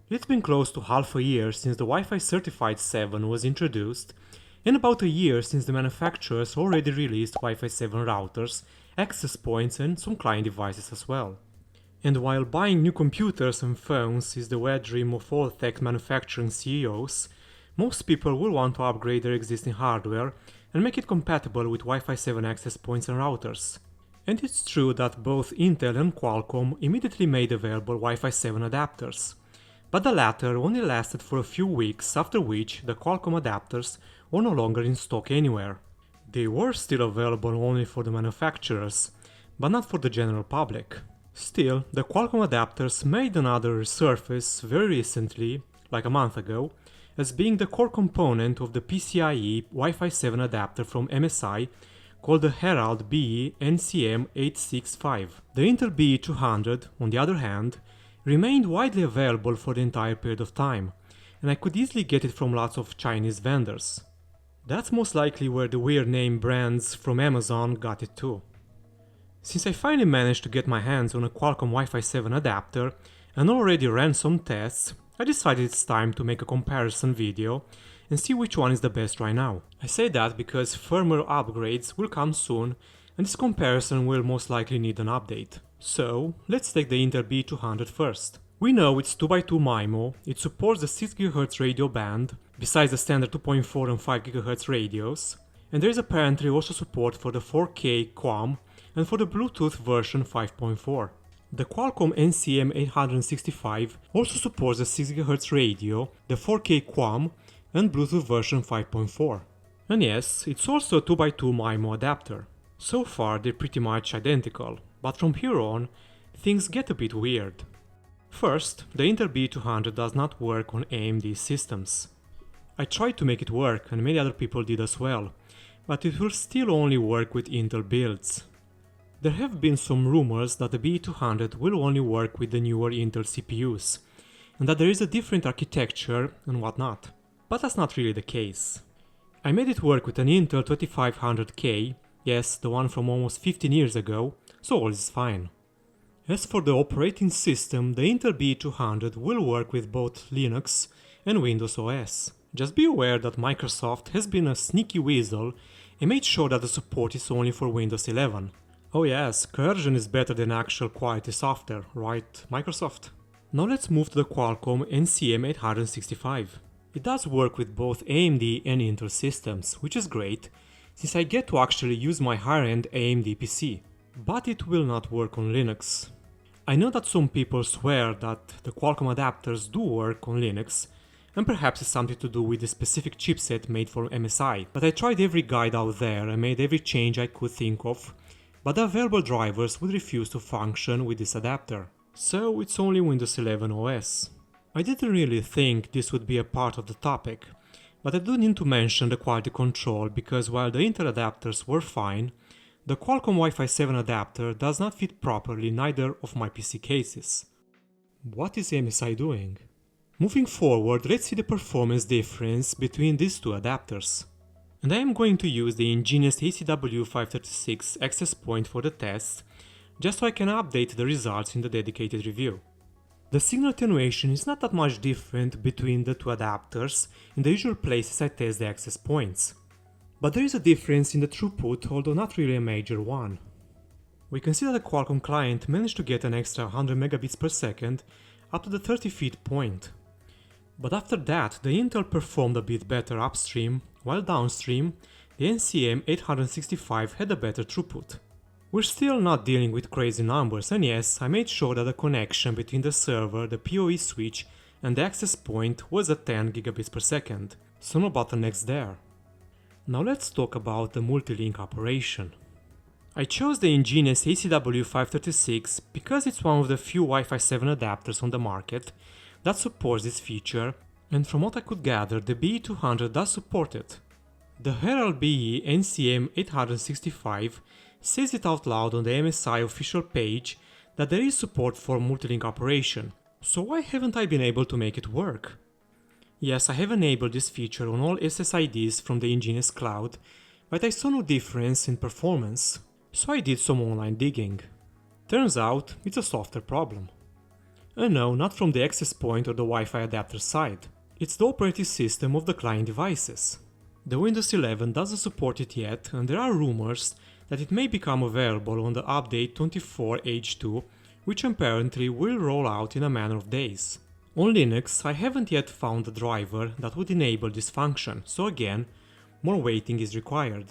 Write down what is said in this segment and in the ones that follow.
It's been close to half a year since the Wi-Fi Certified 7 was introduced, and about a year since the manufacturers already released Wi-Fi 7 routers, access points and some client devices as well. And while buying new computers and phones is the wet dream of all tech manufacturing CEOs, most people will want to upgrade their existing hardware and make it compatible with Wi-Fi 7 access points and routers. And it's true that both Intel and Qualcomm immediately made available Wi-Fi 7 adapters, but the latter only lasted for a few weeks, after which the Qualcomm adapters were no longer in stock anywhere. They were still available only for the manufacturers, but not for the general public. Still, the Qualcomm adapters made another resurface very recently, like a month ago, as being the core component of the PCIe Wi-Fi 7 adapter from MSI called the Herald BE NCM865. The Intel BE200, on the other hand, remained widely available for the entire period of time, and I could easily get it from lots of Chinese vendors. That's most likely where the weird name brands from Amazon got it too. Since I finally managed to get my hands on a Qualcomm Wi-Fi 7 adapter and already ran some tests, I decided it's time to make a comparison video and see which one is the best right now. I say that because firmware upgrades will come soon and this comparison will most likely need an update. So, let's take the Intel BE200 first. We know it's 2x2 MIMO, it supports the 6 GHz radio band, besides the standard 2.4 and 5 GHz radios, and there is apparently also support for the 4K QAM and for the Bluetooth version 5.4. The Qualcomm NCM865 also supports the 6 GHz radio, the 4K QAM and Bluetooth version 5.4. And yes, it's also a 2x2 MIMO adapter. So far they're pretty much identical, but from here on, things get a bit weird. First, the Intel BE200 does not work on AMD systems. I tried to make it work and many other people did as well, but it will still only work with Intel builds. There have been some rumors that the BE200 will only work with the newer Intel CPUs, and that there is a different architecture and whatnot, but that's not really the case. I made it work with an Intel 2500K, yes, the one from almost 15 years ago, so all is fine. As for the operating system, the Intel BE200 will work with both Linux and Windows OS. Just be aware that Microsoft has been a sneaky weasel and made sure that the support is only for Windows 11. Oh yes, coercion is better than actual quality software, right, Microsoft? Now let's move to the Qualcomm NCM865. It does work with both AMD and Intel systems, which is great, since I get to actually use my higher-end AMD PC. But it will not work on Linux. I know that some people swear that the Qualcomm adapters do work on Linux, and perhaps it's something to do with the specific chipset made for MSI, but I tried every guide out there and made every change I could think of, but the available drivers would refuse to function with this adapter. So it's only Windows 11 OS. I didn't really think this would be a part of the topic, but I do need to mention the quality control because while the Intel adapters were fine, the Qualcomm Wi-Fi 7 adapter does not fit properly in either of my PC cases. What is MSI doing? Moving forward, let's see the performance difference between these two adapters. And I am going to use the EnGenius ECW536 access point for the test, just so I can update the results in the dedicated review. The signal attenuation is not that much different between the two adapters in the usual places I test the access points. But there is a difference in the throughput, although not really a major one. We can see that the Qualcomm client managed to get an extra 100 megabits per second up to the 30 feet point. But after that, the Intel performed a bit better upstream, while downstream, the NCM865 had a better throughput. We're still not dealing with crazy numbers, and yes, I made sure that the connection between the server, the PoE switch and the access point was at 10 gigabits per second, so no bottlenecks there. Now let's talk about the multi-link operation. I chose the EnGenius ECW536 because it's one of the few Wi-Fi 7 adapters on the market that supports this feature, and from what I could gather, the BE200 does support it. The Herald BE NCM865 says it out loud on the MSI official page that there is support for multi-link operation, so why haven't I been able to make it work? Yes, I have enabled this feature on all SSIDs from the EnGenius cloud, but I saw no difference in performance, so I did some online digging. Turns out, it's a software problem. And no, not from the access point or the Wi-Fi adapter side. It's the operating system of the client devices. The Windows 11 doesn't support it yet, and there are rumors that it may become available on the update 24H2, which apparently will roll out in a matter of days. On Linux, I haven't yet found a driver that would enable this function, so again, more waiting is required.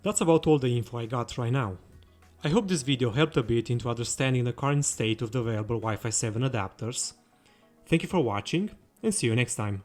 That's about all the info I got right now. I hope this video helped a bit into understanding the current state of the available Wi-Fi 7 adapters. Thank you for watching, and see you next time.